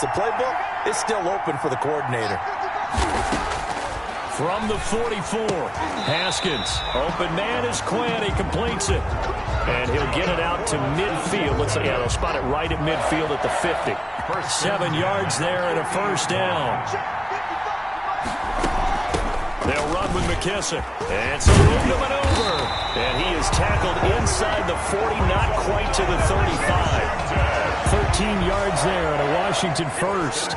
The playbook is still open for the coordinator. From the 44, Haskins. Open man is Quinn. He completes it. And he'll get it out to midfield. Let's see. Yeah, they'll spot it right at midfield at the 50. 7 yards there and a first down. They'll run with McKissick. And some room to maneuver. And he is tackled inside the 40, not quite to the 35. 13 yards there and a Washington first.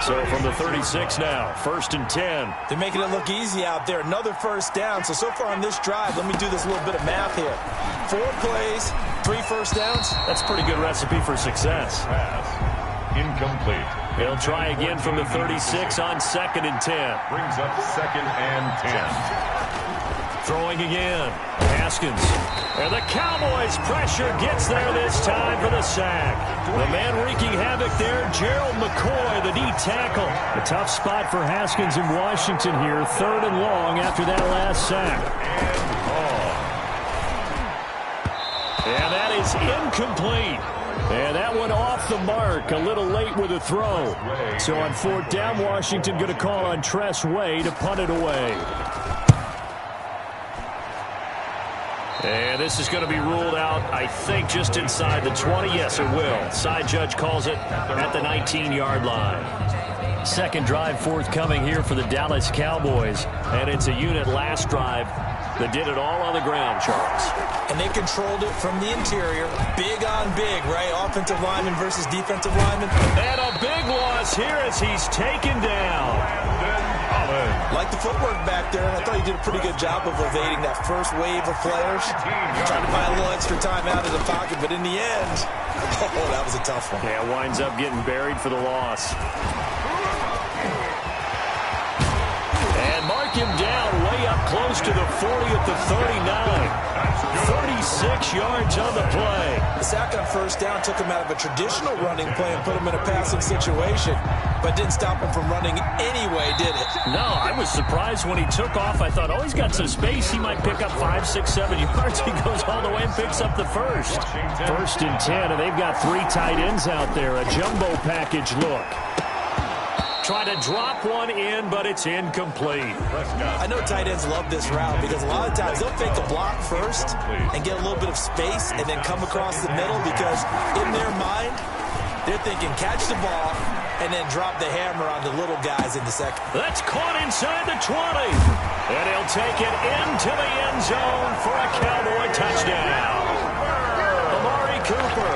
So from the 36 now, 1st and 10. They're making it look easy out there. Another first down. So far on this drive, let me do this little bit of math here. 4 plays, 3 first downs. That's a pretty good recipe for success. Pass incomplete. They'll try again from the 36 on 2nd and 10. Brings up 2nd and 10. Throwing again. Haskins. And the Cowboys pressure gets there this time for the sack. The man wreaking havoc there, Gerald McCoy, the D tackle. A tough spot for Haskins in Washington here. 3rd and long after that last sack. And that is incomplete. And that one off the mark, a little late with a throw. So on 4th down, Washington going to call on Tress Way to punt it away. And this is going to be ruled out, I think, just inside the 20. Yes, it will. Side judge calls it at the 19-yard line. 2nd drive forthcoming here for the Dallas Cowboys. And it's a unit last drive that did it all on the ground, Charles. And they controlled it from the interior. Big on big, right? Offensive lineman versus defensive lineman. And a big loss here as he's taken down. Like the footwork back there, and I thought he did a pretty good job of evading that first wave of players. Trying to buy a little extra time out of the pocket, but in the end, oh, that was a tough one. Yeah, winds up getting buried for the loss. And mark him down way up close to the 40 at the 39. 36 yards on the play. The sack on 1st down took him out of a traditional running play and put him in a passing situation, but didn't stop him from running anyway, did it? No, I was surprised when he took off. I thought, oh, he's got some space. He might pick up 5, 6, 7 yards. He goes all the way and picks up the first. 1st and 10, and they've got 3 tight ends out there. A jumbo package look. Try to drop one in, but it's incomplete. I know tight ends love this route because a lot of times they'll fake a block first and get a little bit of space and then come across the middle because in their mind, they're thinking catch the ball and then drop the hammer on the little guys in the second. That's caught inside the 20. And he'll take it into the end zone for a Cowboy touchdown. Amari Cooper,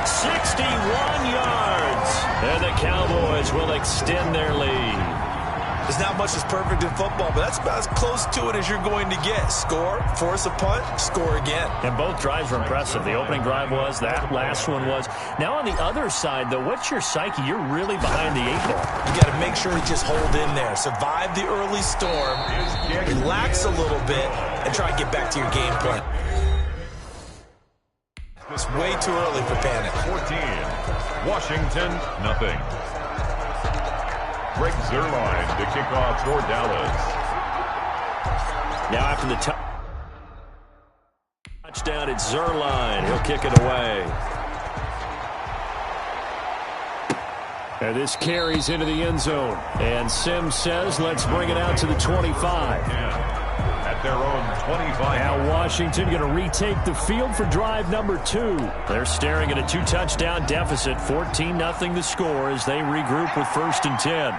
61 yards. And the Cowboys will extend their lead. There's not much that's perfect in football, but that's about as close to it as you're going to get. Score, force a punt, score again. And both drives were impressive. The opening drive was, that last one was. Now on the other side, though, what's your psyche? You're really behind the 8 ball. You got to make sure you just hold in there. Survive the early storm, relax a little bit, and try to get back to your game plan. It's way too early for panic. 14. Washington, nothing. Greg Zuerlein to kick off for Dallas. Now after the touchdown, it's Zuerlein. He'll kick it away. And this carries into the end zone. And Sims says, let's bring it out to the 25. At their own 25. Now Washington going to retake the field for drive number 2. They're staring at a 2-touchdown deficit. 14-0 the score as they regroup with 1st and 10.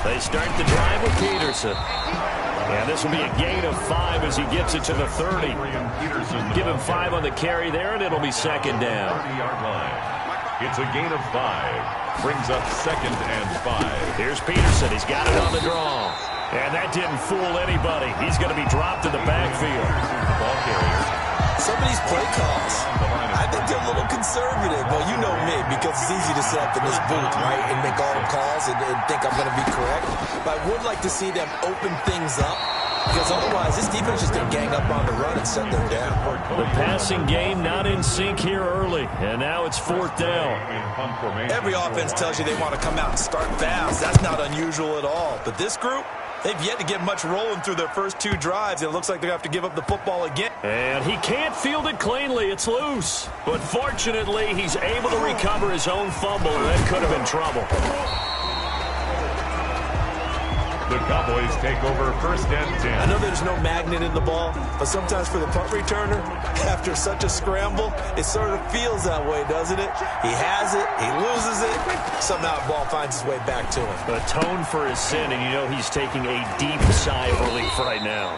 They start the drive with Peterson. And this will be a gain of 5 as he gets it to the 30. Give him 5 on the carry there, and it'll be 2nd down. 30-yard line. It's a gain of 5. Brings up 2nd and 5. Here's Peterson. He's got it on the draw. And that didn't fool anybody. He's going to be dropped in the backfield. Ball carrier. Some of these play calls, I think they're a little conservative. Well, you know me, because it's easy to sit up in this booth, right, and make all the calls and think I'm going to be correct. But I would like to see them open things up, because otherwise this defense is going to gang up on the run and set them down. The passing game not in sync here early, and now it's 4th down. Every offense tells you they want to come out and start fast. That's not unusual at all. But this group, They've yet to get much rolling through their first 2 drives. It looks like they're going to have to give up the football again. And he can't field it cleanly. It's loose. But fortunately, he's able to recover his own fumble, and that could have been trouble. The Cowboys take over first and 10. I know there's no magnet in the ball, but sometimes for the punt returner, after such a scramble, it sort of feels that way, doesn't it? He has it, he loses it, somehow the ball finds its way back to him. Atone for his sin, and you know he's taking a deep sigh of relief right now.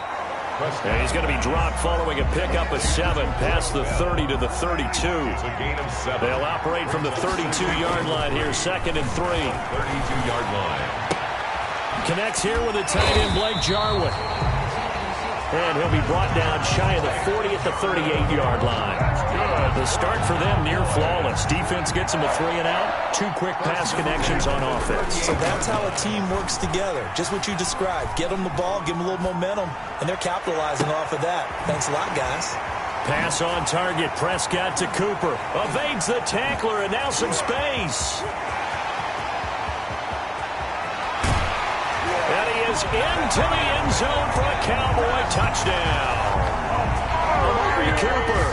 And he's going to be dropped following a pickup of 7 past the 30 to the 32. It's a gain of 7. They'll operate from the 32-yard line here, 2nd and 3. 32-yard line. Connects here with a tight end, Blake Jarwin. And he'll be brought down shy of the 40 at the 38-yard line. Good. The start for them near flawless. Defense gets them a 3 and out. 2 quick pass connections on offense. So that's how a team works together. Just what you described. Get them the ball, give them a little momentum, and they're capitalizing off of that. Thanks a lot, guys. Pass on target. Prescott to Cooper. Evades the tackler, and now some space. And he is into the end zone for a Cowboy touchdown. Amari Cooper,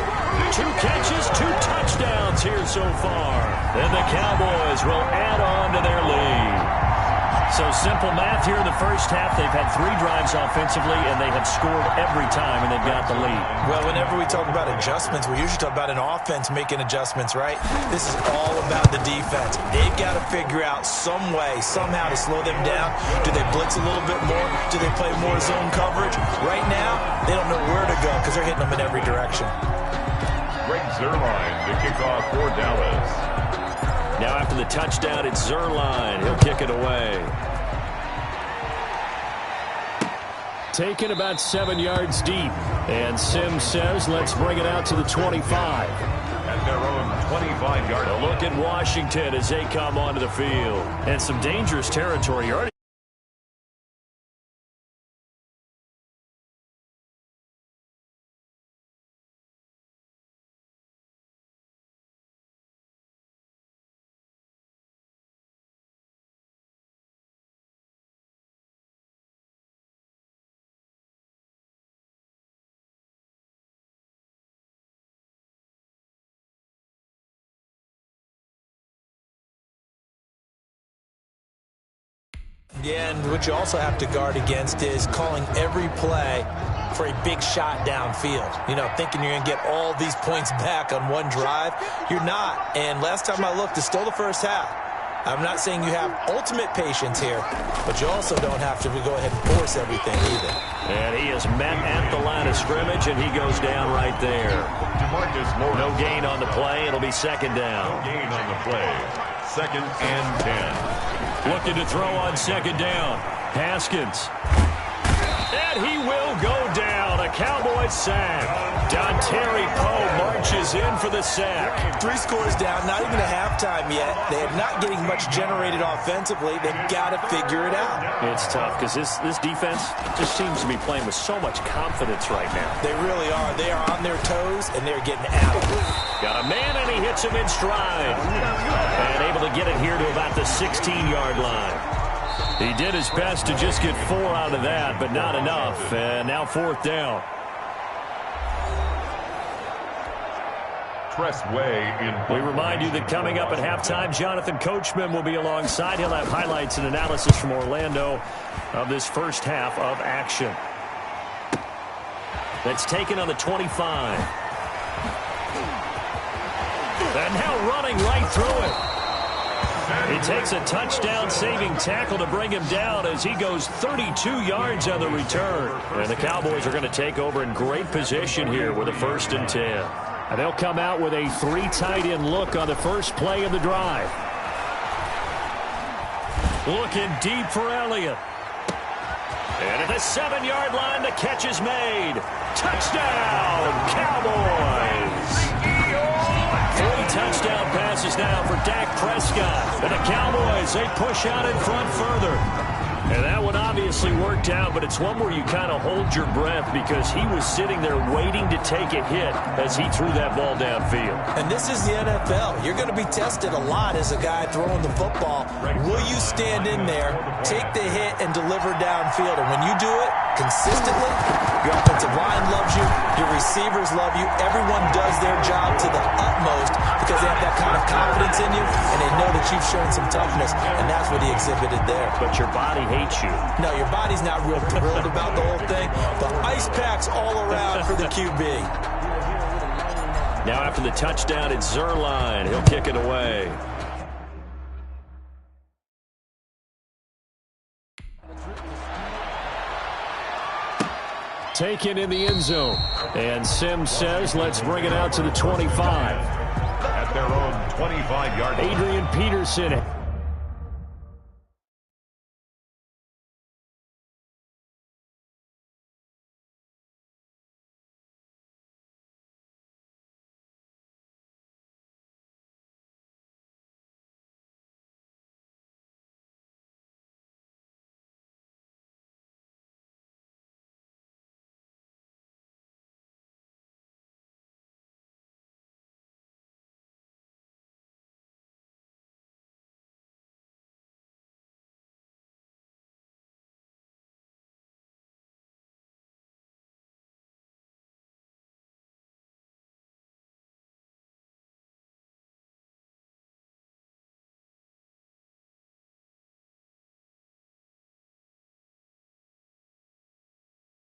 2 catches, 2 touchdowns here so far. And the Cowboys will add on to their lead. So simple math here in the first half. They've had 3 drives offensively, and they have scored every time, and they've got the lead. Well, whenever we talk about adjustments, we usually talk about an offense making adjustments, right? This is all about the defense. They've got to figure out some way, somehow to slow them down. Do they blitz a little bit more? Do they play more zone coverage? Right now, they don't know where to go because they're hitting them in every direction. Greg Zuerlein to kick off for Dallas. Now after the touchdown, it's Zuerlein. He'll kick it away. Taken about 7 yards deep. And Sims says, let's bring it out to the 25. At their own 25-yard line. A look at Washington as they come onto the field. And some dangerous territory already. Yeah, and what you also have to guard against is calling every play for a big shot downfield. You know, thinking you're going to get all these points back on one drive. You're not. And last time I looked, it's still the first half. I'm not saying you have ultimate patience here, but you also don't have to go ahead and force everything either. And he is met at the line of scrimmage, and he goes down right there. No gain on the play. It'll be 2nd down. No gain on the play. 2nd and 10. Looking to throw on 2nd down. Haskins. And he will go down. A Cowboy sack. Dontari Poe marches in for the sack. 3 scores down, not even a halftime yet. They're not getting much generated offensively. They've got to figure it out. It's tough because this defense just seems to be playing with so much confidence right now. They really are. They are on their toes, and they're getting after it. Got a man, and he hits him in stride. And able to get it here to about the 16-yard line. He did his best to just get 4 out of that, but not enough. And now 4th down. Way we remind you that coming up at halftime, Jonathan Coachman will be alongside. He'll have highlights and analysis from Orlando of this first half of action. That's taken on the 25. And now running right through it. He takes a touchdown-saving tackle to bring him down as he goes 32 yards on the return. And the Cowboys are going to take over in great position here with a 1st and 10. And they'll come out with a 3 tight end look on the first play of the drive. Looking deep for Elliott. And at the 7-yard line, the catch is made. Touchdown, Cowboys! 3 touchdown passes now for Dak Prescott. And the Cowboys, they push out in front further. And that one obviously worked out, but it's one where you kind of hold your breath because he was sitting there waiting to take a hit as he threw that ball downfield. And this is the NFL. You're going to be tested a lot as a guy throwing the football. Will you stand in there, take the hit, and deliver downfield? And when you do it consistently, your offensive line loves you, your receivers love you. Everyone does their job to the utmost because they have that kind of confidence in you, and they know that you've shown some toughness, and that's what he exhibited there. But your body hates you. No, your body's not real thrilled about the whole thing, but ice packs all around for the QB. Now after the touchdown, it's Zerline. He'll kick it away. Taken in the end zone. And Sims says, let's bring it out to the 25. At their own 25-yard line. Adrian Peterson.